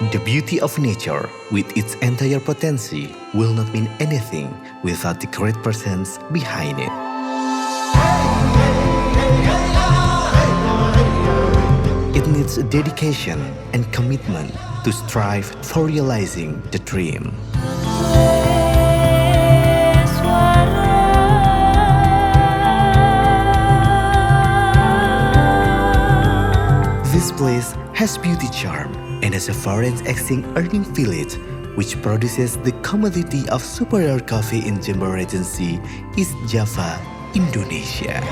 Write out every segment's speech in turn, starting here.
The beauty of nature, with its entire potency, will not mean anything without the great persons behind it. It needs dedication and commitment to strive for realizing the dream. This place has beauty charm and has a foreign acting earning village which produces the commodity of superior coffee in Jember Regency, East Java, Indonesia.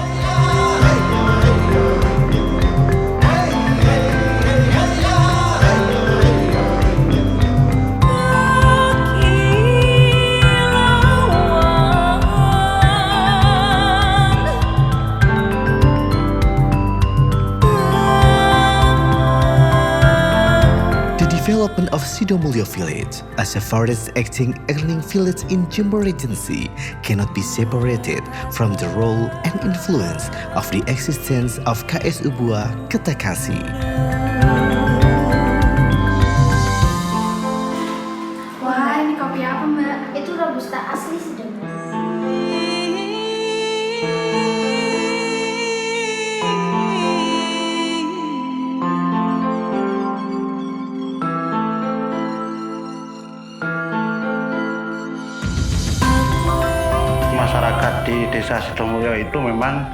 Development of Sidomulyo Village as a forest-acting earning village in Jember Regency cannot be separated from the role and influence of the existence of KS Ubua Ketakasi. Wah, ini kopi apa, Mbak? Itu Robusta asli Sidomulyo. Masyarakat di Desa Sidomulyo itu memang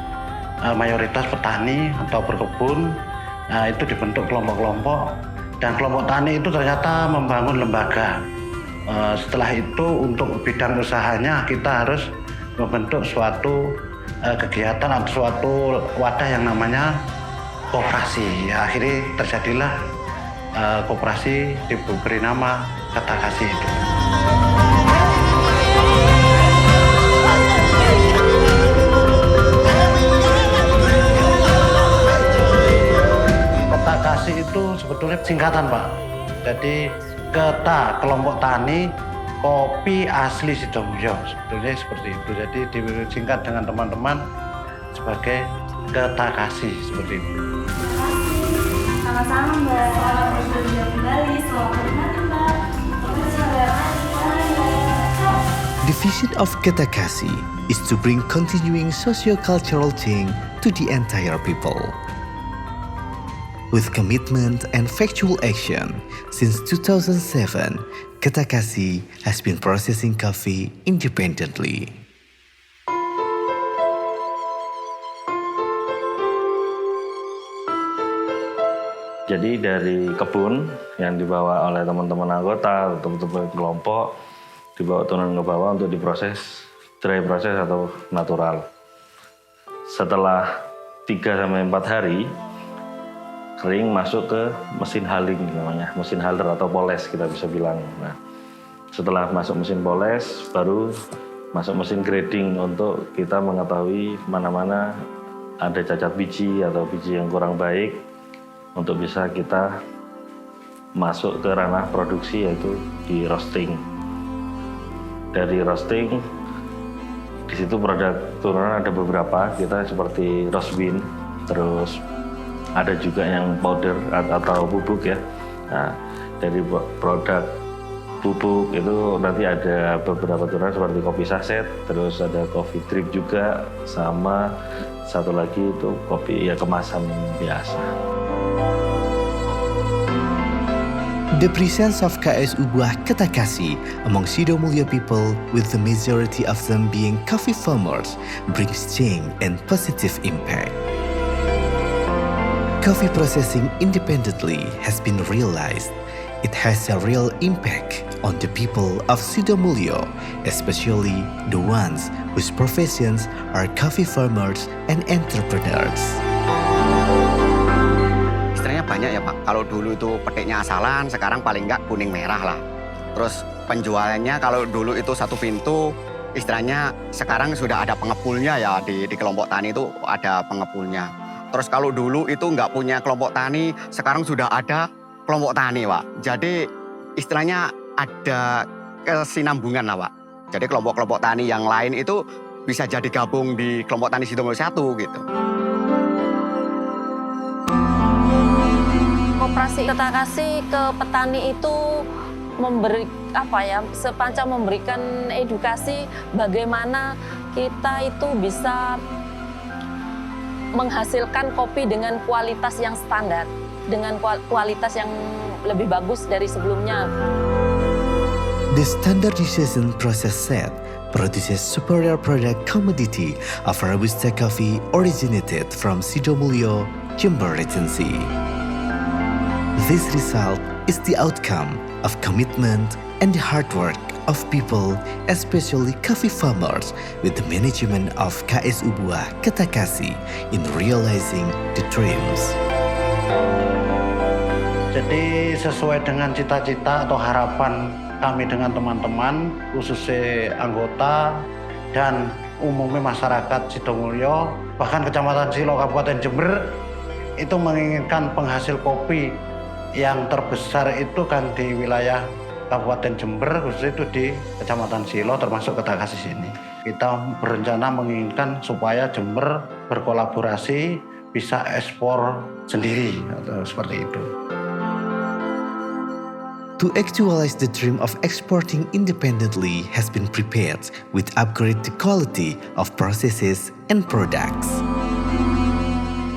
mayoritas petani atau berkebun. Itu dibentuk kelompok-kelompok, dan kelompok tani itu ternyata membangun lembaga. Setelah itu untuk bidang usahanya kita harus membentuk suatu kegiatan atau suatu wadah yang namanya koperasi. Akhirnya terjadilah koperasi diberi nama Ketakasi itu. Ketakasi itu sebetulnya singkatan, Pak. Jadi Keta kelompok tani, kopi asli Sidomulyo, sebetulnya seperti itu. Jadi disingkat dengan teman-teman sebagai Ketakasi, seperti itu. Sama-sama, Mbak. Selamat berkunjung kembali. Selamat menikmati, Mbak. The vision of Ketakasi is to bring continuing socio-cultural change to the entire people. With commitment and factual action, since 2007, Ketakasi has been processing coffee independently. Jadi dari kebun yang dibawa oleh teman-teman anggota, teman-teman kelompok, dibawa turun ke bawah untuk diproses, dry process atau natural. Setelah 3-4 hari, kering masuk ke mesin hulling namanya, mesin huller atau poles kita bisa bilang. Nah, setelah masuk mesin poles, baru masuk mesin grading untuk kita mengetahui mana-mana ada cacat biji atau biji yang kurang baik untuk bisa kita masuk ke ranah produksi, yaitu di roasting. Dari roasting, di situ produk turunan ada beberapa, kita seperti roast bean, terus ada juga yang powder atau bubuk ya. Nah, dari produk bubuk itu nanti ada beberapa turunan seperti kopi saset, terus ada coffee drip juga, sama satu lagi itu kopi ya kemasan biasa. The presence of KS Ubua Ketakasi among Sidomulyo people, with the majority of them being coffee farmers, brings change and positive impact. Coffee processing independently has been realized. It has a real impact on the people of Sidomulyo, especially the ones whose professions are coffee farmers and entrepreneurs. Istilahnya banyak ya, Pak. Kalau dulu itu petiknya asalan, sekarang paling nggak kuning merah lah. Terus penjualannya kalau dulu itu satu pintu, istilahnya sekarang sudah ada pengepulnya ya, di kelompok tani itu ada pengepulnya. Terus kalau dulu itu nggak punya kelompok tani, sekarang sudah ada kelompok tani, Pak. Jadi istilahnya ada kesinambungan lah, Pak. Jadi kelompok-kelompok tani yang lain itu bisa jadi gabung di kelompok tani Sidomulyo 1 gitu. Koperasi Ketakasi ke petani itu semacam memberikan edukasi bagaimana kita itu bisa menghasilkan kopi dengan kualitas yang standar, dengan kualitas yang lebih bagus dari sebelumnya. The standardization process set produces superior product commodity of Robusta coffee originated from Sidomulyo, Jember Regency. This result is the outcome of commitment and the hard work of people, especially coffee farmers, with the management of KSU Buah Ketakasi in realizing the dreams. Jadi sesuai dengan cita-cita atau harapan kami dengan teman-teman, khususnya anggota dan umumnya masyarakat Sidomulyo, bahkan Kecamatan Silo, Kabupaten Jember, itu menginginkan penghasil kopi yang terbesar itu kan di wilayah Kabupaten Jember, khususnya itu di Kecamatan Silo, termasuk Ketakasi sini. Kita berencana menginginkan supaya Jember berkolaborasi, bisa ekspor sendiri, atau seperti itu. To actualize the dream of exporting independently has been prepared with upgrade the quality of processes and products.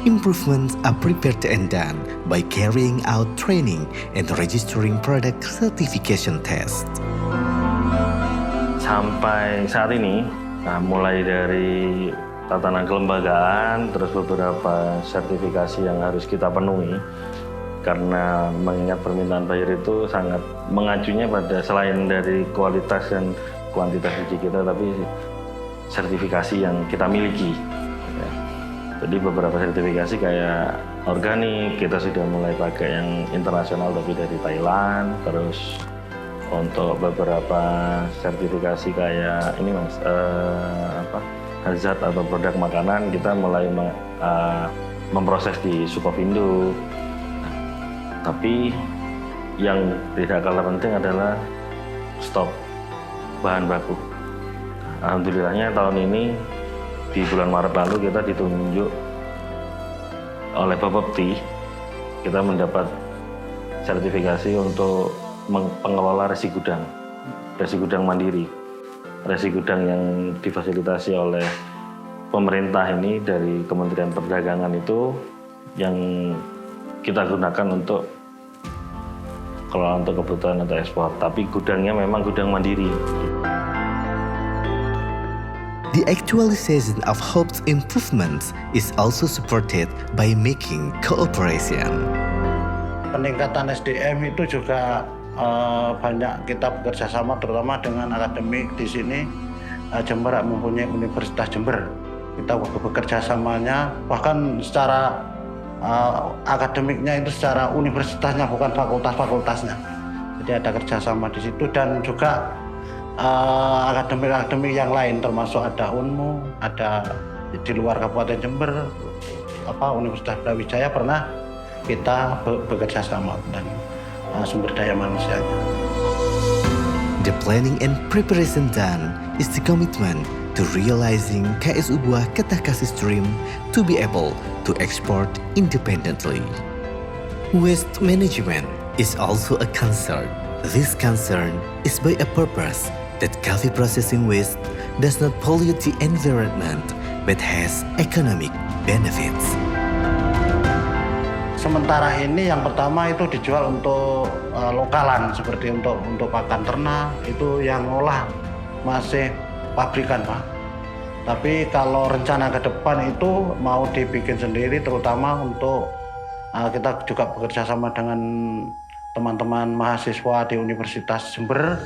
Improvements are prepared and done by carrying out training and registering product certification test. Sampai saat ini, mulai dari tatanan kelembagaan, terus beberapa sertifikasi yang harus kita penuhi, karena mengingat permintaan buyer itu sangat mengacunya pada selain dari kualitas dan kuantitas biji kita, tapi sertifikasi yang kita miliki. Ya. Jadi beberapa sertifikasi kayak organik, kita sudah mulai pakai yang internasional tapi dari Thailand. Terus untuk beberapa sertifikasi kayak ini mas, hazard atau produk makanan, kita mulai memproses di Sukovindo. Tapi yang tidak kalah penting adalah stok bahan baku. Alhamdulillahnya tahun ini di bulan Maret lalu kita ditunjuk oleh Bapepti, kita mendapat sertifikasi untuk pengelola resi gudang mandiri. Resi gudang yang difasilitasi oleh pemerintah ini dari Kementerian Perdagangan itu yang kita gunakan untuk kebutuhan atau ekspor, tapi gudangnya memang gudang mandiri. The actualization of hoped improvements is also supported by making cooperation. Peningkatan SDM itu juga banyak kita bekerja sama, terutama dengan akademik di sini. Jember mempunyai Universitas Jember. Kita bekerja samanya, bahkan secara akademiknya itu secara universitasnya, bukan fakultasnya. Jadi ada kerjasama di situ, dan juga akademik yang lain, termasuk ada UNMU, ada di luar Kabupaten Jember, Universitas Brawijaya pernah kita bekerja sama dan sumber daya manusianya. The planning and preparation done is the commitment to realizing KSU Buah Ketakasi dream to be able to export independently. Waste management is also a concern. This concern is by a purpose that coffee processing waste does not pollute the environment but has economic benefits. Sementara ini yang pertama itu dijual untuk lokalan, seperti untuk pakan ternak, itu yang ngolah masih pabrikan Pak. Tapi kalau rencana ke depan itu mau dibikin sendiri, terutama untuk kita juga bekerja sama dengan teman-teman mahasiswa di Universitas Jember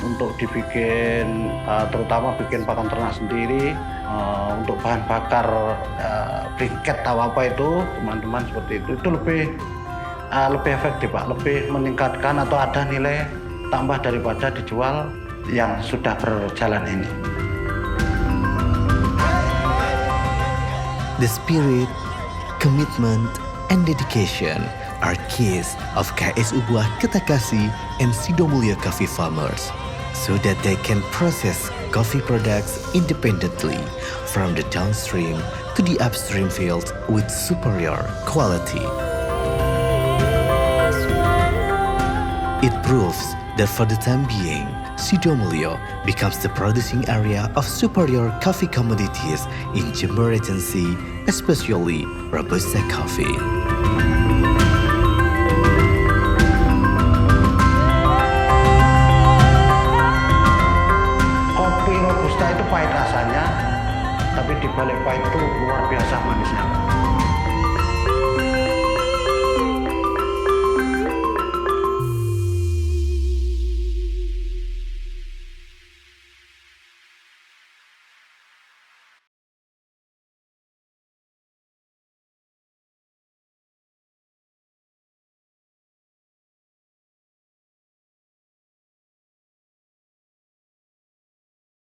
untuk dibikin, terutama bikin pakan ternak sendiri, untuk bahan bakar briket atau apa itu, teman-teman seperti itu lebih efektif Pak, lebih meningkatkan atau ada nilai tambah daripada dijual yang sudah berjalan ini. The spirit, commitment, and dedication are keys of KSU Buah Ketakasi and Sidomulyo coffee farmers, so that they can process coffee products independently from the downstream to the upstream field with superior quality. It proves that for the time being, Sidomulyo becomes the producing area of superior coffee commodities in Jember Regency, especially Robusta coffee. Kopi Robusta itu pahit rasanya, tapi di balik pahit itu luar biasa manisnya.